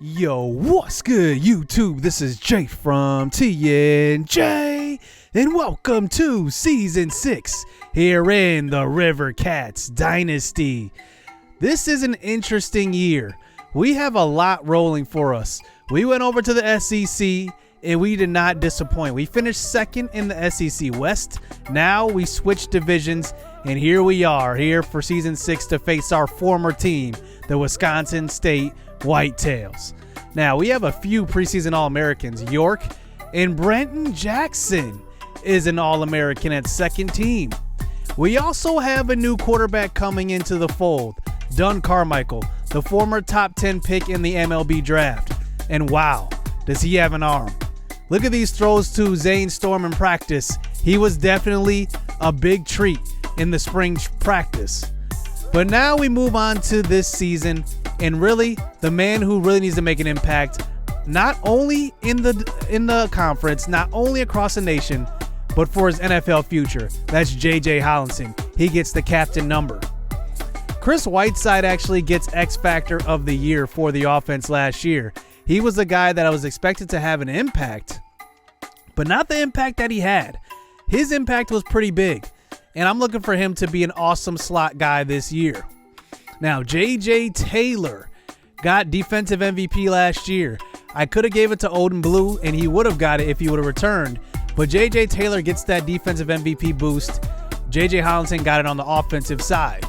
Yo, what's good, YouTube? This is Jay from TNJ, and welcome to Season 6 here in the Rivercats Dynasty. This is an interesting year. We have a lot rolling for us. We went over to the SEC, and we did not disappoint. We finished second in the SEC West. Now we switched divisions, and here we are, here for Season 6 to face our former team, the Wisconsin State Whitetails. Now, we have a few preseason All-Americans. York and Brenton Jackson is an All-American at second team. We also have a new quarterback coming into the fold, Carmichael, the former top 10 pick in the MLB draft. And wow, does he have an arm. Look at these throws to Zane Storm in practice. He was definitely a big treat in the spring practice. But now we move on to this season, and really, the man who really needs to make an impact, not only in the conference, not only across the nation, but for his NFL future. That's J.J. Hollinson. He gets the captain number. Chris Whiteside actually gets X Factor of the Year for the offense last year. He was the guy that I was expected to have an impact, but not the impact that he had. His impact was pretty big, and I'm looking for him to be an awesome slot guy this year. Now, J.J. Taylor got defensive MVP last year. I could have gave it to Odin Blue, and he would have got it if he would have returned. But J.J. Taylor gets that defensive MVP boost. J.J. Hollinson got it on the offensive side.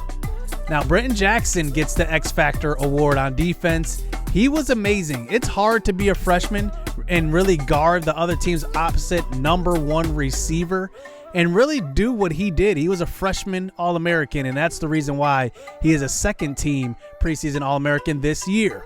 Now, Brenton Jackson gets the X Factor award on defense. He was amazing. It's hard to be a freshman and really guard the other team's opposite number one receiver and really do what he did. He was a freshman All-American, and that's the reason why he is a second-team preseason All-American this year.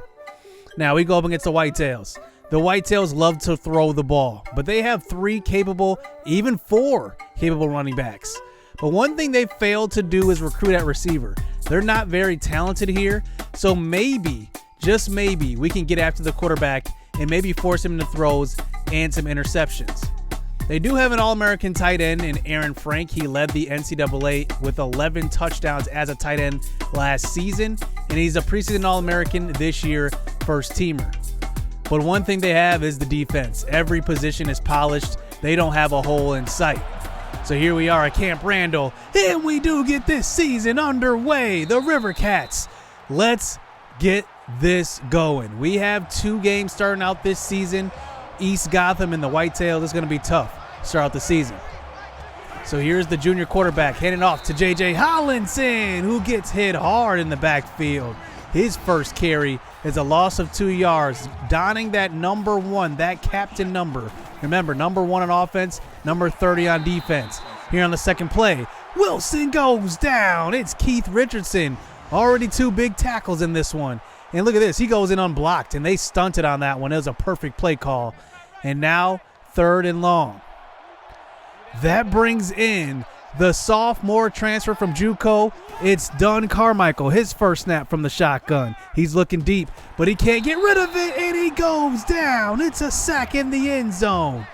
Now we go up against the Whitetails. The Whitetails love to throw the ball, but they have 3 capable, even 4 capable running backs. But one thing they failed to do is recruit at receiver. They're not very talented here, so maybe, just maybe, we can get after the quarterback and maybe force him into throws and some interceptions. They do have an All-American tight end in Aaron Frank. He led the NCAA with 11 touchdowns as a tight end last season, and he's a preseason All-American this year, first teamer. But one thing they have is the defense. Every position is polished. They don't have a hole in sight. So here we are at Camp Randall, and we do get this season underway. The Rivercats. Let's get this going. We have 2 games starting out this season. East Gotham and the Whitetails. Is going to be tough to start out the season. So here's the junior quarterback handing off to J.J. Hollinson, who gets hit hard in the backfield. His first carry is a loss of 2 yards, donning that number 1, that captain number. Remember, number 1 on offense, number 30 on defense. Here on the second play, Wilson goes down. It's Keith Richardson. Already 2 big tackles in this one. And look at this. He goes in unblocked, and they stunted on that one. It was a perfect play call. And now, 3rd and long. That brings in the sophomore transfer from JUCO. It's Carmichael, his first snap from the shotgun. He's looking deep, but he can't get rid of it, and he goes down. It's a sack in the end zone.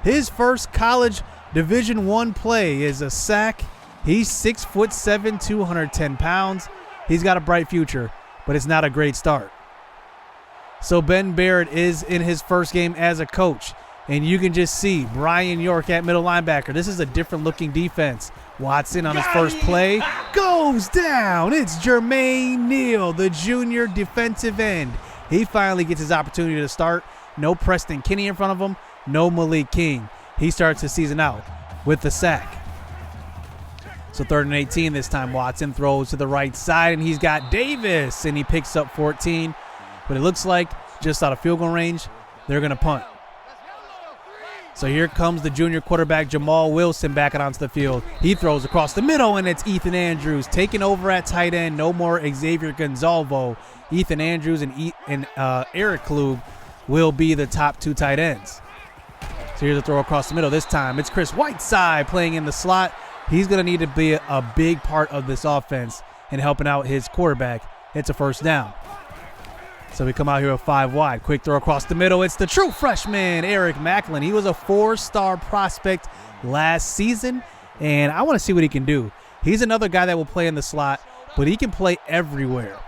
His first college Division I play is a sack. He's 6'7", 210 pounds. He's got a bright future, but it's not a great start. So Ben Barrett is in his first game as a coach, and you can just see Brian York at middle linebacker. This is a different looking defense. Watson on his first play goes down. It's Jermaine Neal, the junior defensive end. He finally gets his opportunity to start. No Preston Kinney in front of him, no Malik King. He starts his season out with the sack. So 3rd and 18 this time. Watson throws to the right side, and he's got Davis, and he picks up 14. But it looks like just out of field goal range, they're going to punt. So here comes the junior quarterback, Jamal Wilson, back out onto the field. He throws across the middle, and it's Ethan Andrews taking over at tight end. No more Xavier Gonzalvo. Ethan Andrews and Eric Klug will be the top 2 tight ends. So here's a throw across the middle. This time it's Chris Whiteside playing in the slot. He's going to need to be a big part of this offense and helping out his quarterback. It's a first down. So we come out here with 5 wide. Quick throw across the middle. It's the true freshman, Eric Macklin. He was a 4-star prospect last season, and I want to see what he can do. He's another guy that will play in the slot, but he can play everywhere.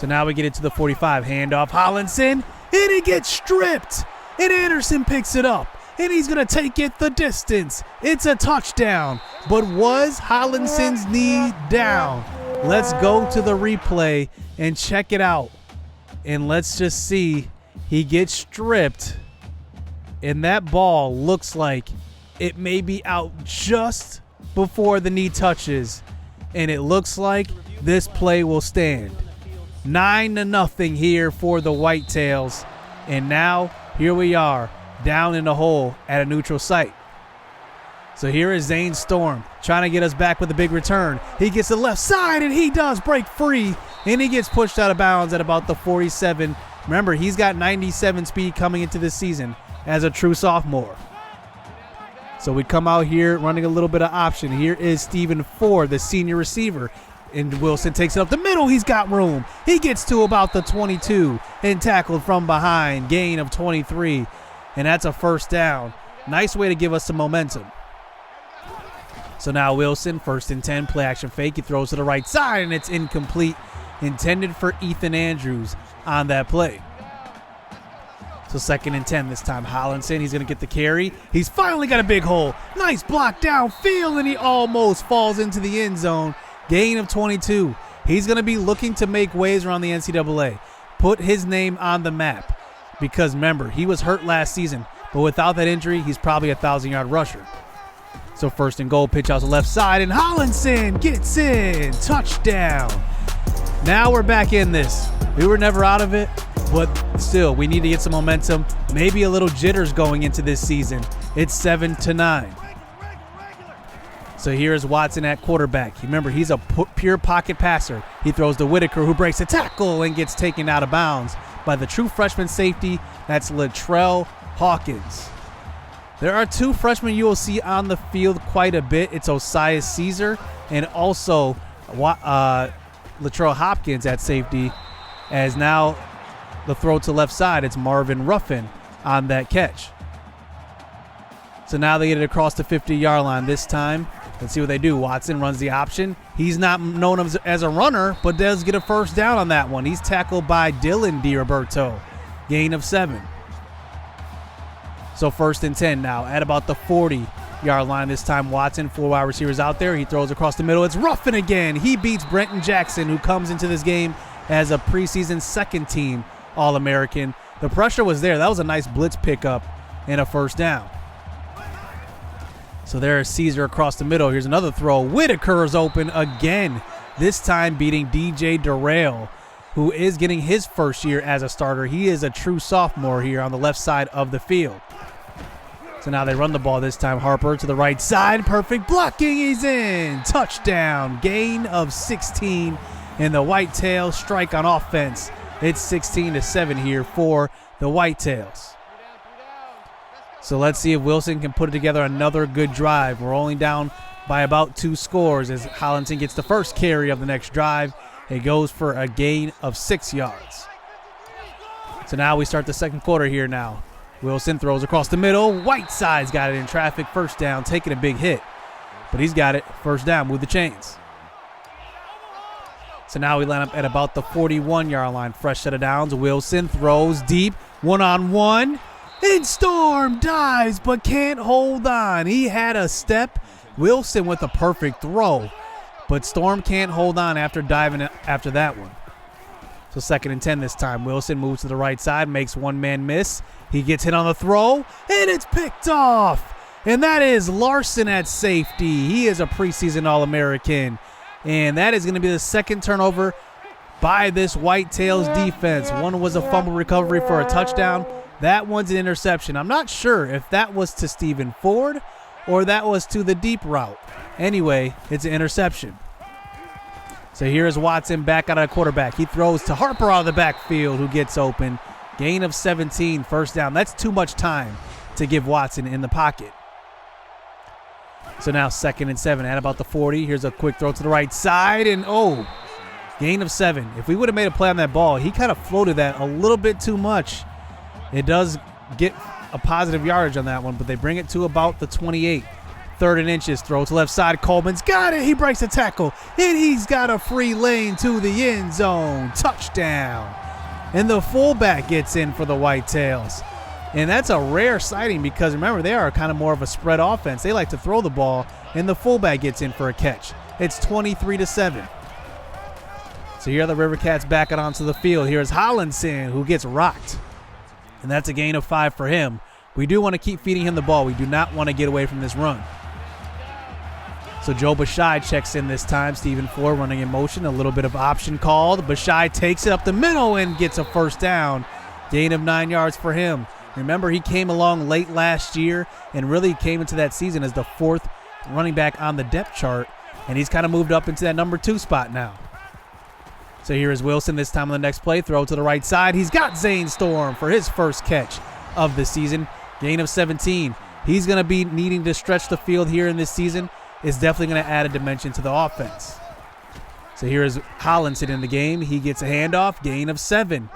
So So now we get it to the 45. Handoff Hollinson, and he gets stripped. And Anderson picks it up, and he's going to take it the distance. It's a touchdown. But was Hollinson's knee down? Let's go to the replay and check it out. And let's just see. He gets stripped, and that ball looks like it may be out just before the knee touches. And it looks like this play will stand. 9-0 here for the Whitetails. And now, here we are, down in the hole at a neutral site. So here is Zane Storm trying to get us back with a big return. He gets to the left side, and he does break free. And he gets pushed out of bounds at about the 47. Remember, he's got 97 speed coming into this season as a true sophomore. So we come out here running a little bit of option. Here is Stephen Ford, the senior receiver. And Wilson takes it up the middle. He's got room. He gets to about the 22 and tackled from behind. Gain of 23. And that's a first down. Nice way to give us some momentum. So now Wilson, 1st and 10, play action fake. He throws to the right side, and it's incomplete. Intended for Ethan Andrews on that play. So 2nd and 10 this time. Hollinson, he's going to get the carry. He's finally got a big hole. Nice block downfield, and he almost falls into the end zone. Gain of 22. He's going to be looking to make waves around the NCAA. Put his name on the map. Because remember, he was hurt last season. But without that injury, he's probably a 1,000-yard rusher. So 1st and goal, pitch out to the left side, and Hollinson gets in. Touchdown. Now we're back in this. We were never out of it, but still, we need to get some momentum. Maybe a little jitters going into this season. It's 7-9. So here's Watson at quarterback. Remember, he's a pure pocket passer. He throws to Whitaker, who breaks a tackle and gets taken out of bounds by the true freshman safety. That's Latrell Hawkins. There are 2 freshmen you will see on the field quite a bit. It's Osias Caesar and also Latrell Hopkins at safety, as now the throw to left side, it's Marvin Ruffin on that catch. So now they get it across the 50-yard line this time. Let's see what they do. Watson runs the option. He's not known as a runner, but does get a first down on that one. He's tackled by Dylan DiRoberto. Gain of 7. So 1st and 10 now at about the 40-yard line this time. Watson, 4 wide receivers out there. He throws across the middle. It's Ruffin again. He beats Brenton Jackson, who comes into this game as a preseason 2nd-team All-American. The pressure was there. That was a nice blitz pickup and a first down. So there is Caesar across the middle. Here's another throw. Whitaker is open again, this time beating DJ Durrell, who is getting his first year as a starter. He is a true sophomore here on the left side of the field. So now they run the ball this time. Harper to the right side. Perfect blocking. He's in. Touchdown. Gain of 16. And the Whitetails strike on offense. It's 16-7 here for the Whitetails. So let's see if Wilson can put together another good drive. We're only down by about 2 scores as Hollinson gets the first carry of the next drive. It goes for a gain of 6 yards. So now we start the second quarter here now. Wilson throws across the middle. Whiteside's got it in traffic. First down, taking a big hit. But he's got it. First down, move the chains. So now we line up at about the 41-yard line. Fresh set of downs. Wilson throws deep. One-on-one. And Storm dives but can't hold on. He had a step. Wilson with a perfect throw. But Storm can't hold on after diving after that one. So 2nd and 10 this time. Wilson moves to the right side, makes one man miss. He gets hit on the throw, and it's picked off. And that is Larson at safety. He is a preseason All-American. And that is going to be the 2nd turnover by this Whitetails defense. One was a fumble recovery for a touchdown. That one's an interception. I'm not sure if that was to Stephen Ford or that was to the deep route. Anyway, it's an interception. So here's Watson back out of the quarterback. He throws to Harper out of the backfield, who gets open. Gain of 17, first down. That's too much time to give Watson in the pocket. So now 2nd and 7 at about the 40. Here's a quick throw to the right side, and gain of 7. If we would have made a play on that ball, he kind of floated that a little bit too much. It does get a positive yardage on that one, but they bring it to about the 28. 3rd and inches, throw to left side. Coleman's got it. He breaks a tackle, and he's got a free lane to the end zone. Touchdown. And the fullback gets in for the Whitetails. And that's a rare sighting because, remember, they are kind of more of a spread offense. They like to throw the ball, and the fullback gets in for a catch. It's 23-7. So here are the Rivercats backing onto the field. Here's Hollinson, who gets rocked. And that's a gain of 5 for him. We do want to keep feeding him the ball. We do not want to get away from this run. So Joe Bashai checks in this time. Stephen Ford running in motion. A little bit of option called. Bashai takes it up the middle and gets a first down. Gain of 9 yards for him. Remember, he came along late last year and really came into that season as the 4th running back on the depth chart. And he's kind of moved up into that number 2 spot now. So here is Wilson this time on the next play. Throw to the right side. He's got Zane Storm for his first catch of the season. Gain of 17. He's going to be needing to stretch the field here in this season. It's definitely going to add a dimension to the offense. So here is Hollinson in the game. He gets a handoff. Gain of 7.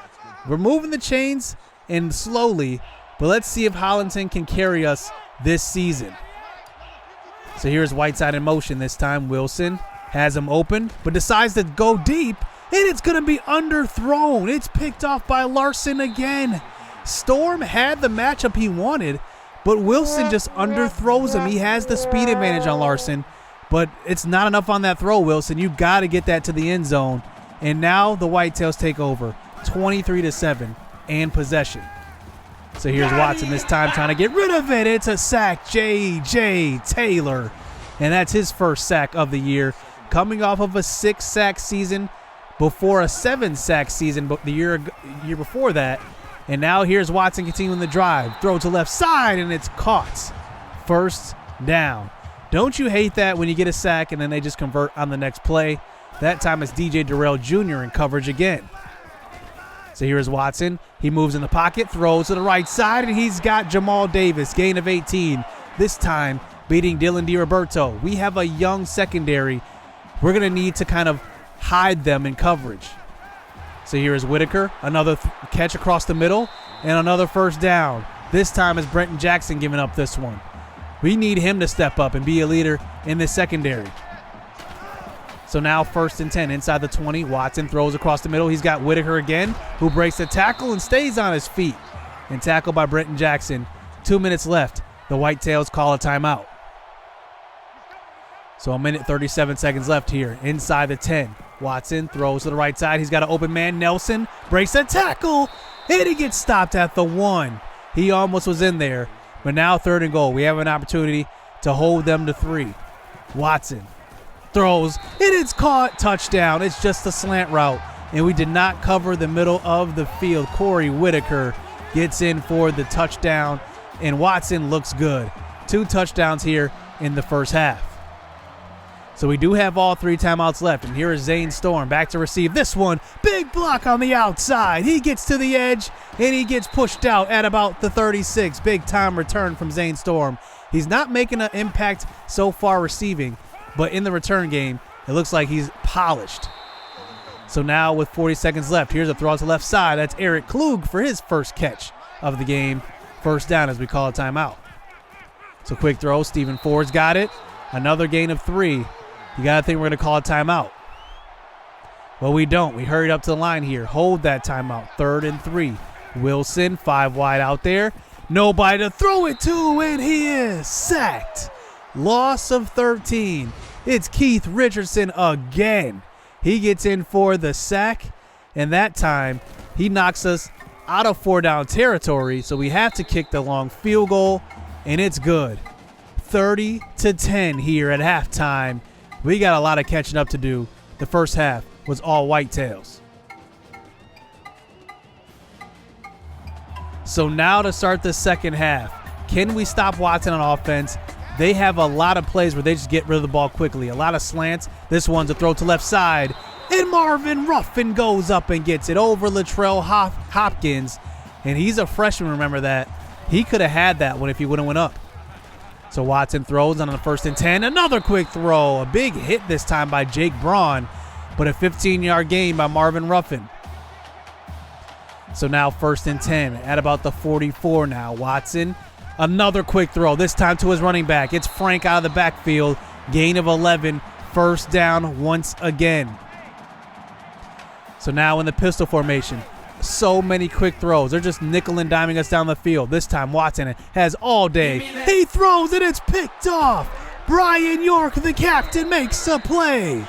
We're moving the chains and slowly, but let's see if Hollinson can carry us this season. So here's Whiteside in motion this time. Wilson has him open, but decides to go deep, and it's going to be underthrown. It's picked off by Larson again. Storm had the matchup he wanted, but Wilson just underthrows him. He has the speed advantage on Larson, but it's not enough on that throw, Wilson. You got to get that to the end zone. And now the Whitetails take over, 23-7 and possession. So here's Watson this time trying to get rid of it. It's a sack, J.J. Taylor. And that's his first sack of the year, coming off of a 6-sack season before a 7-sack season the year before that. And now here's Watson continuing the drive. Throw to left side, and it's caught. First down. Don't you hate that when you get a sack and then they just convert on the next play? That time it's DJ Durrell Jr. in coverage again. So here's Watson. He moves in the pocket, throws to the right side, and he's got Jamal Davis. Gain of 18. This time beating Dylan DiRoberto. We have a young secondary. We're going to need to kind of hide them in coverage. So here is Whitaker, another catch across the middle, and another first down. This time is Brenton Jackson giving up this one. We need him to step up and be a leader in this secondary. So now 1st and 10 inside the 20. Watson throws across the middle. He's got Whitaker again, who breaks the tackle and stays on his feet. And tackled by Brenton Jackson. 2 minutes left. The Whitetails call a timeout. So 1:37 left here inside the 10. Watson throws to the right side. He's got an open man. Nelson breaks a tackle, and he gets stopped at the 1. He almost was in there, but now 3rd and goal. We have an opportunity to hold them to 3. Watson throws, and it's caught. Touchdown. It's just a slant route, and we did not cover the middle of the field. Corey Whitaker gets in for the touchdown, and Watson looks good. 2 touchdowns here in the first half. So we do have all 3 timeouts left, and here is Zane Storm back to receive this one. Big block on the outside. He gets to the edge, and he gets pushed out at about the 36. Big time return from Zane Storm. He's not making an impact so far receiving, but in the return game, it looks like he's polished. So now with 40 seconds left, here's a throw to the left side. That's Eric Klug for his first catch of the game. First down as we call a timeout. So quick throw. Stephen Ford's got it. Another gain of 3. You got to think we're going to call a timeout. Well, we don't. We hurried up to the line here. Hold that timeout. 3rd and 3. Wilson, 5 wide out there. Nobody to throw it to, and he is sacked. Loss of 13. It's Keith Richardson again. He gets in for the sack, and that time he knocks us out of 4-down territory, so we have to kick the long field goal, and it's good. 30-10 here at halftime. We got a lot of catching up to do. The first half was all Whitetails. So now to start the second half, can we stop Watson on offense? They have a lot of plays where they just get rid of the ball quickly. A lot of slants. This one's a throw to left side. And Marvin Ruffin goes up and gets it over Latrell Hopkins. And he's a freshman, remember that. He could have had that one if he would have went up. So Watson throws on the 1st and 10. Another quick throw. A big hit this time by Jake Braun, but a 15-yard gain by Marvin Ruffin. So now 1st and 10 at about the 44 now. Watson Another quick throw, this time to his running back. It's Frank out of the backfield. Gain of 11, first down once again. So now in the pistol formation, so many quick throws. They're just nickel and diming us down the field. This time Watson has all day. He throws and it's picked off. Brian York, the captain, makes a play.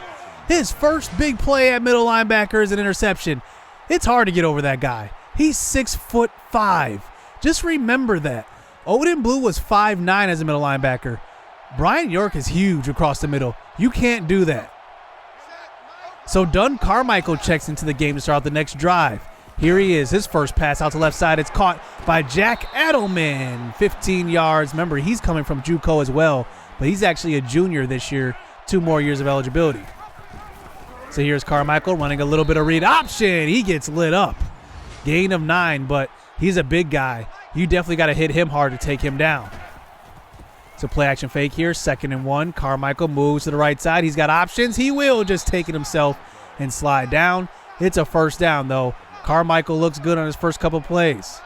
His first big play at middle linebacker is an interception. It's hard to get over that guy. He's 6'5". Just remember that. Odin Blue was 5'9" as a middle linebacker. Brian York is huge across the middle. You can't do that. So Dunn Carmichael checks into the game to start the next drive. Here he is, his first pass out to left side. It's caught by Jack Edelman, 15 yards. Remember, he's coming from JUCO as well, but he's actually a junior this year, 2 more years of eligibility. So here's Carmichael running a little bit of read option. He gets lit up. Gain of 9, but he's a big guy. You definitely got to hit him hard to take him down. So play action fake here, 2nd and 1. Carmichael moves to the right side. He's got options. He will just take it himself and slide down. It's a first down, though. Carmichael looks good on his first couple plays.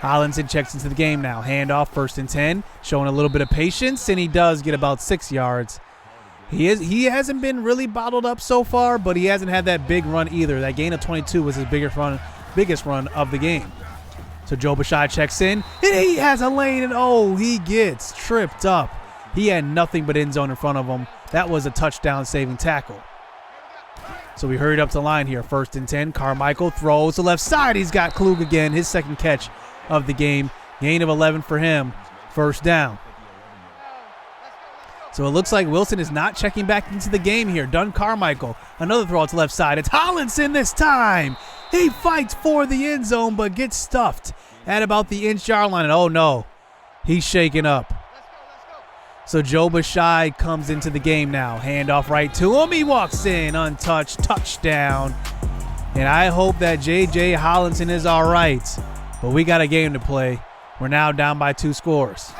Hollinson checks into the game now. Handoff, 1st and 10. Showing a little bit of patience, and he does get about 6 yards. He hasn't been really bottled up so far, but he hasn't had that big run either. That gain of 22 was his biggest run of the game. So Joe Bashai checks in, and he has a lane, and he gets tripped up. He had nothing but end zone in front of him. That was a touchdown-saving tackle. So we hurried up to the line here. 1st and 10. Carmichael throws to left side. He's got Klug again, his second catch of the game. Gain of 11 for him. First down. So it looks like Wilson is not checking back into the game here. Dunn Carmichael. Another throw out to left side. It's Hollinson this time. He fights for the end zone but gets stuffed at about the inch-yard line. And oh no, he's shaken up. So Joe Bashai comes into the game now. Handoff right to him. He walks in, untouched, touchdown. And I hope that J.J. Hollinson is all right. But we got a game to play. We're now down by 2 scores.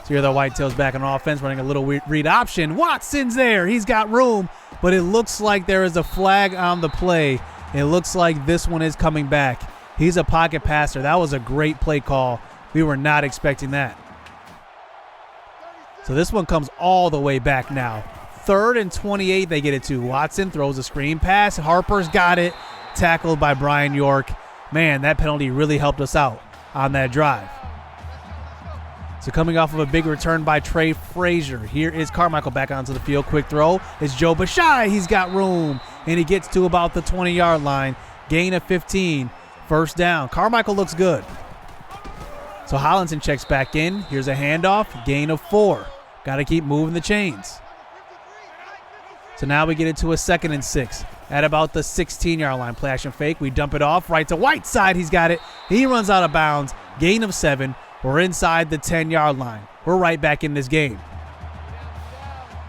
So here are the Whitetails back on offense, running a little read option. Watson's there. He's got room. But it looks like there is a flag on the play. It looks like this one is coming back. He's a pocket passer. That was a great play call. We were not expecting that. So this one comes all the way back now. 3rd and 28, they get it to. Watson throws a screen pass. Harper's got it. Tackled by Brian York. Man, that penalty really helped us out on that drive. So coming off of a big return by Trey Frazier. Here is Carmichael back onto the field. Quick throw. It's Joe Bashai. He's got room. And he gets to about the 20-yard line. Gain of 15. First down. Carmichael looks good. So Hollinson checks back in. Here's a handoff. Gain of 4. Got to keep moving the chains. So now we get it to a 2nd and 6 at about the 16-yard line. Play action fake. We dump it off right to Whiteside. He's got it. He runs out of bounds. Gain of 7. We're inside the 10-yard line. We're right back in this game.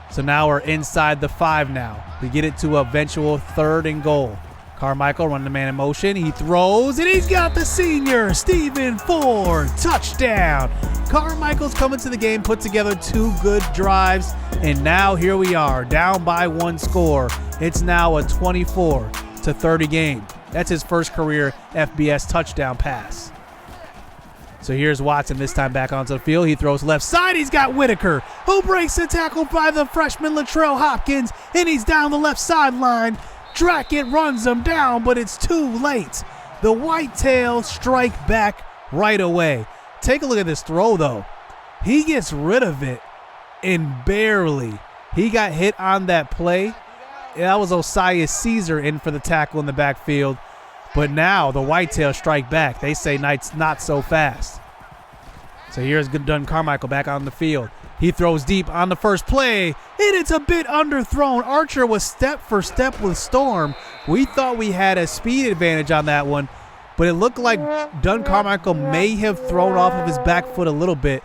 So now we're inside the 5 now. We get it to eventual 3rd and goal. Carmichael running the man in motion. He throws, and he's got the senior, Stephen Ford. Touchdown. Carmichael's coming to the game, put together 2 good drives, and now here we are, down by 1 score. It's now a 24-30 game. That's his first career FBS touchdown pass. So here's Watson, this time back onto the field. He throws left side. He's got Whitaker, who breaks the tackle by the freshman Latrell Hopkins, and he's down the left sideline. Drackett runs him down, but it's too late. The Whitetails strike back right away. Take a look at this throw, though. He gets rid of it, and barely. He got hit on that play. That was Osias Caesar in for the tackle in the backfield. But now the Whitetails strike back. They say not so fast. So here's Dunn Carmichael back on the field. He throws deep on the first play, and it's a bit underthrown. Archer was step for step with Storm. We thought we had a speed advantage on that one, but it looked like Dunn Carmichael may have thrown off of his back foot a little bit.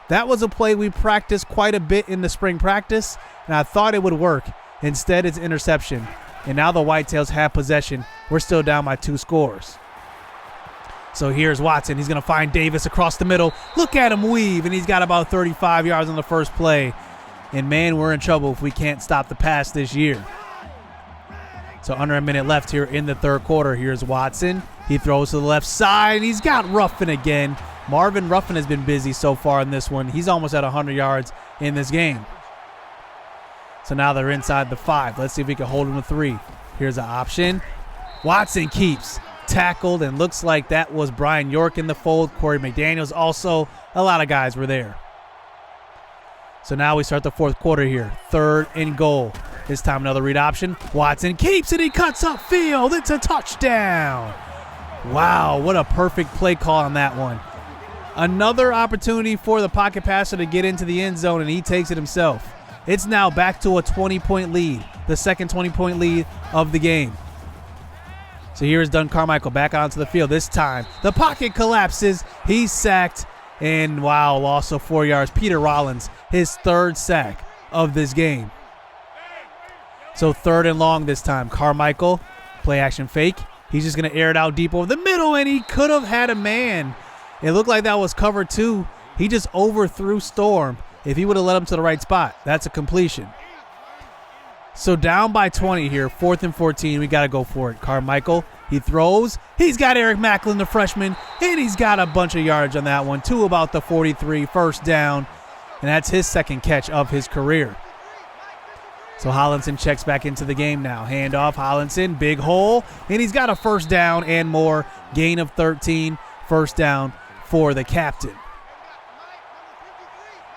That was a play we practiced quite a bit in the spring practice, and I thought it would work. Instead, it's interception. And now the Whitetails have possession. We're still down by 2 scores. So here's Watson. He's going to find Davis across the middle. Look at him weave, and he's got about 35 yards on the first play. And, man, we're in trouble if we can't stop the pass this year. So under a minute left here in the 3rd quarter. Here's Watson. He throws to the left side, and he's got Ruffin again. Marvin Ruffin has been busy so far in this one. He's almost at 100 yards in this game. So now they're inside the 5. Let's see if we can hold him to 3. Here's an option. Watson keeps. Tackled, and looks like that was Brian York in the fold. Corey McDaniels also. A lot of guys were there. So now we start the 4th quarter here. 3rd and goal. This time another read option. Watson keeps it. He cuts upfield. It's a touchdown. Wow, what a perfect play call on that one. Another opportunity for the pocket passer to get into the end zone, and he takes it himself. It's now back to a 20-point lead, the second 20-point lead of the game. So here's Carmichael back onto the field. This time the pocket collapses. He's sacked, and wow, loss of 4 yards. Peter Rollins, his 3rd sack of this game. So 3rd and long this time. Carmichael, play action fake. He's just going to air it out deep over the middle, and he could have had a man. It looked like that was cover 2. He just overthrew Storm. If he would have led him to the right spot, that's a completion. So down by 20 here, 4th and 14. We got to go for it. Carmichael, he throws. He's got Eric Macklin, the freshman, and he's got a bunch of yards on that one, to about the 43, 1st down. And that's his 2nd catch of his career. So Hollinson checks back into the game now. Handoff, Hollinson, big hole, and he's got a 1st down and more. Gain of 13, 1st down for the captain.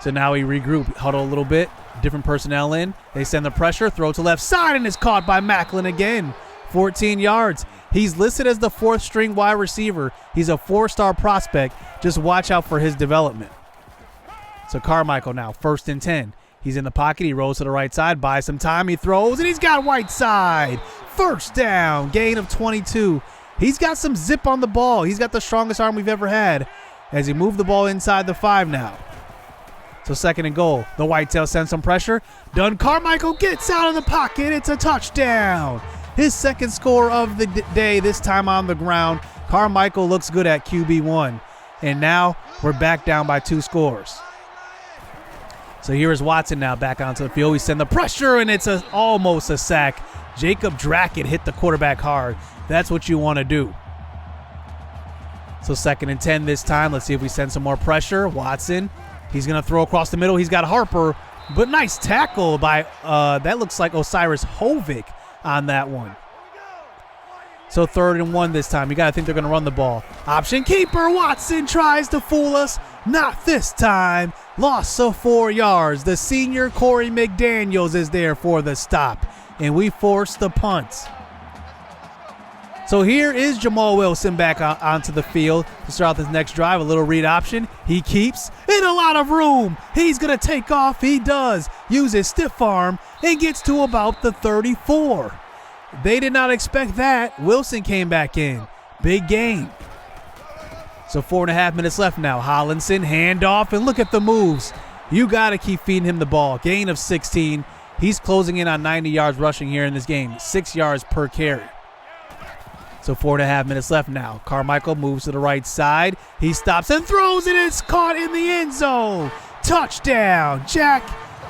So now we regroup, huddle a little bit, different personnel in. They send the pressure, throw to left side, and is caught by Macklin again. 14 yards. He's listed as the 4th string wide receiver. He's a 4-star prospect. Just watch out for his development. So Carmichael now, 1st and 10. He's in the pocket. He rolls to the right side, buys some time. He throws, and he's got Whiteside. 1st down, gain of 22. He's got some zip on the ball. He's got the strongest arm we've ever had as he moved the ball inside the 5 now. So 2nd and goal. The Whitetails send some pressure. Carmichael gets out of the pocket. It's a touchdown. His 2nd score of the day, this time on the ground. Carmichael looks good at QB1. And now we're back down by 2 scores. So here is Watson now back onto the field. We send the pressure, and it's almost a sack. Jacob Drackett hit the quarterback hard. That's what you want to do. So 2nd and 10 this time. Let's see if we send some more pressure. Watson. He's going to throw across the middle. He's got Harper, but nice tackle by, that looks like Osiris Hovick on that one. So 3rd and 1 this time. You got to think they're going to run the ball. Option keeper. Watson tries to fool us. Not this time. Loss of 4 yards. The senior Corey McDaniels is there for the stop, and we force the punt. So here is Jamal Wilson back onto the field to start this next drive. A little read option. He keeps in a lot of room. He's going to take off. He does. Use his stiff arm and gets to about the 34. They did not expect that. Wilson came back in. Big game. So 4.5 minutes left now. Hollinson, handoff, and look at the moves. You got to keep feeding him the ball. Gain of 16. He's closing in on 90 yards rushing here in this game. 6 yards per carry. So 4.5 minutes left now. Carmichael moves to the right side. He stops and throws, and it's caught in the end zone. Touchdown, Jack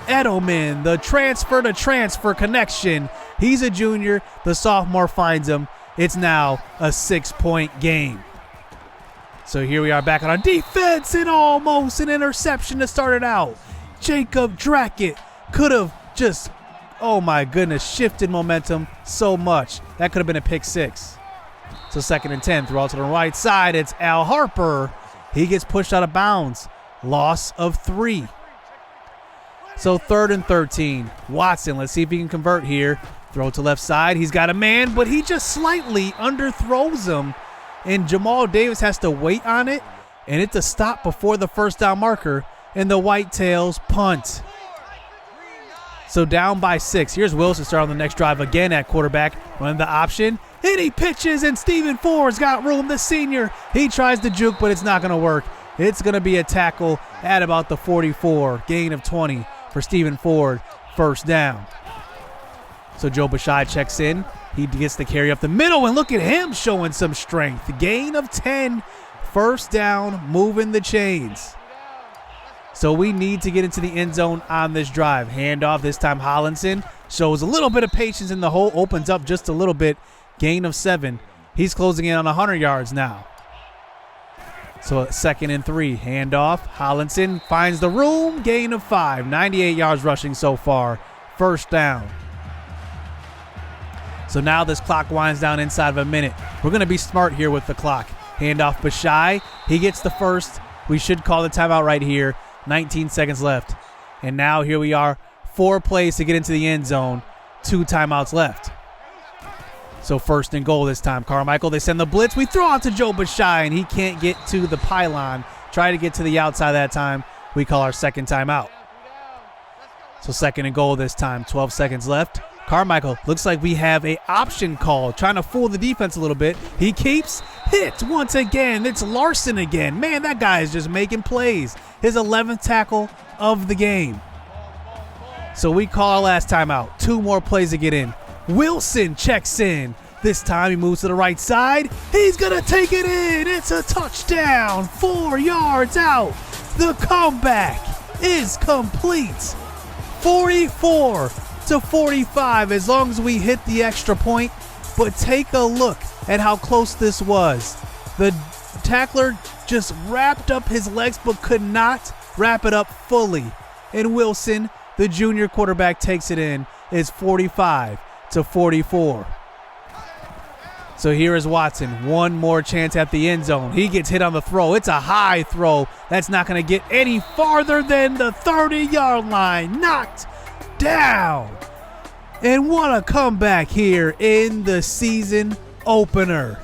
Edelman, the transfer-to-transfer connection. He's a junior. The sophomore finds him. It's now a 6-point game. So here we are back on our defense, and almost an interception to start it out. Jacob Drackett could have just, oh my goodness, shifted momentum so much. That could have been a pick 6. So 2nd and 10, throw out to the right side. It's Al Harper. He gets pushed out of bounds. Loss of 3. So 3rd and 13. Watson, let's see if he can convert here. Throw to left side. He's got a man, but he just slightly underthrows him. And Jamal Davis has to wait on it. And it's a stop before the 1st down marker. And the Whitetails punt. So down by 6. Here's Wilson start on the next drive again at quarterback. Running the option. And he pitches, and Stephen Ford's got room, the senior. He tries to juke, but it's not going to work. It's going to be a tackle at about the 44. Gain of 20 for Stephen Ford. 1st down. So Joe Bashai checks in. He gets the carry up the middle, and look at him showing some strength. Gain of 10. 1st down, moving the chains. So we need to get into the end zone on this drive. Handoff, this time Hollinson shows a little bit of patience in the hole, opens up just a little bit. Gain of 7. He's closing in on 100 yards now. So 2nd and 3, handoff. Hollinson finds the room, gain of 5. 98 yards rushing so far. First down. So now this clock winds down inside of a minute. We're going to be smart here with the clock. Handoff Bashai. He gets the first. We should call the timeout right here. 19 seconds left. And now here we are. 4 plays to get into the end zone. 2 timeouts left. So 1st and goal this time. Carmichael, they send the blitz. We throw out to Joe Bashai, and he can't get to the pylon. Try to get to the outside that time. We call our 2nd timeout. So 2nd and goal this time. 12 seconds left. Carmichael, looks like we have a option call. Trying to fool the defense a little bit. He keeps hit once again. It's Larson again. Man, that guy is just making plays. His 11th tackle of the game. So we call our last timeout. 2 more plays to get in. Wilson checks in. This time he moves to the right side. He's going to take it in. It's a touchdown. 4 yards out. The comeback is complete. 44-45 as long as we hit the extra point. But take a look at how close this was. The tackler just wrapped up his legs but could not wrap it up fully. And Wilson, the junior quarterback, takes it in. It's 45-44. So here is Watson. One more chance at the end zone. He gets hit on the throw. It's a high throw. That's not going to get any farther than the 30-yard line. Knocked down. And what a comeback here in the season opener.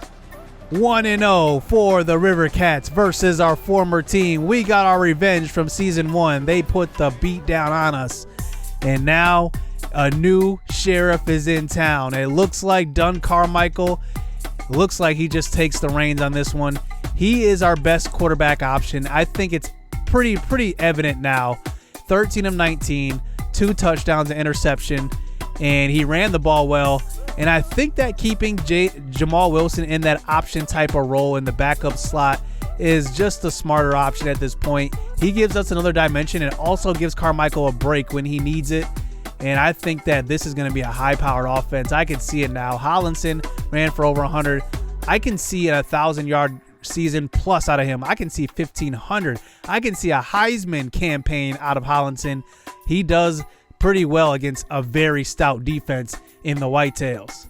1-0 for the Rivercats versus our former team. We got our revenge from season 1. They put the beat down on us. And now a new sheriff is in town. It looks like Dunn Carmichael. Looks like he just takes the reins on this one. He is our best quarterback option. I think it's pretty evident now. 13 of 19, 2 touchdowns, an interception, and he ran the ball well. And I think that keeping Jamal Wilson in that option type of role in the backup slot is just a smarter option at this point. He gives us another dimension and also gives Carmichael a break when he needs it. And I think that this is going to be a high-powered offense. I can see it now. Hollinson ran for over 100. I can see a 1,000-yard season plus out of him. I can see 1,500. I can see a Heisman campaign out of Hollinson. He does pretty well against a very stout defense in the Whitetails.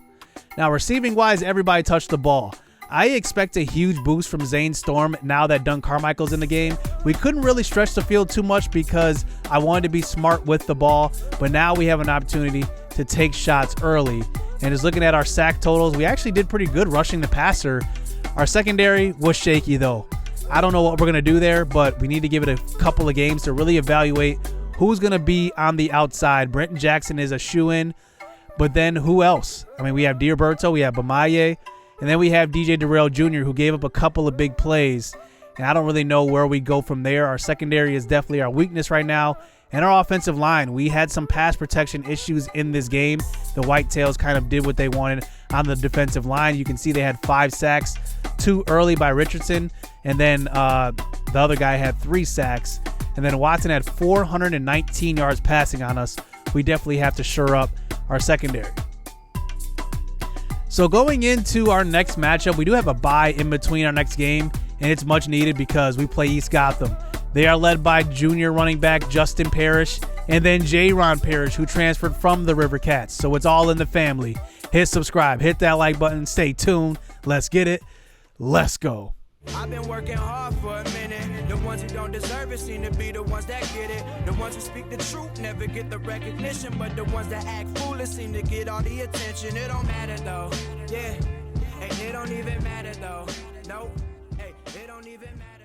Now, receiving-wise, everybody touched the ball. I expect a huge boost from Zane Storm now that Dunn Carmichael's in the game. We couldn't really stretch the field too much because I wanted to be smart with the ball, but now we have an opportunity to take shots early. And just looking at our sack totals, we actually did pretty good rushing the passer. Our secondary was shaky though. I don't know what we're going to do there, but we need to give it a couple of games to really evaluate who's going to be on the outside. Brenton Jackson is a shoo-in, but then who else? I mean, we have Dierberto, we have Bamaye, and then we have DJ Durrell Jr., who gave up a couple of big plays. And I don't really know where we go from there. Our secondary is definitely our weakness right now. And our offensive line, we had some pass protection issues in this game. The Whitetails kind of did what they wanted on the defensive line. You can see they had 5 sacks, 2 early by Richardson. And then the other guy had 3 sacks. And then Watson had 419 yards passing on us. We definitely have to shore up our secondary. So going into our next matchup, we do have a bye in between our next game, and it's much needed because we play East Gotham. They are led by junior running back Justin Parrish and then J-Ron Parrish, who transferred from the Rivercats. So it's all in the family. Hit subscribe, hit that like button, stay tuned. Let's get it. Let's go. I've been working hard for a minute. The ones who don't deserve it seem to be the ones that get it. The ones who speak the truth never get the recognition, but the ones that act foolish seem to get all the attention. It don't matter though, yeah. Hey, it don't even matter though. Nope. Hey, it don't even matter.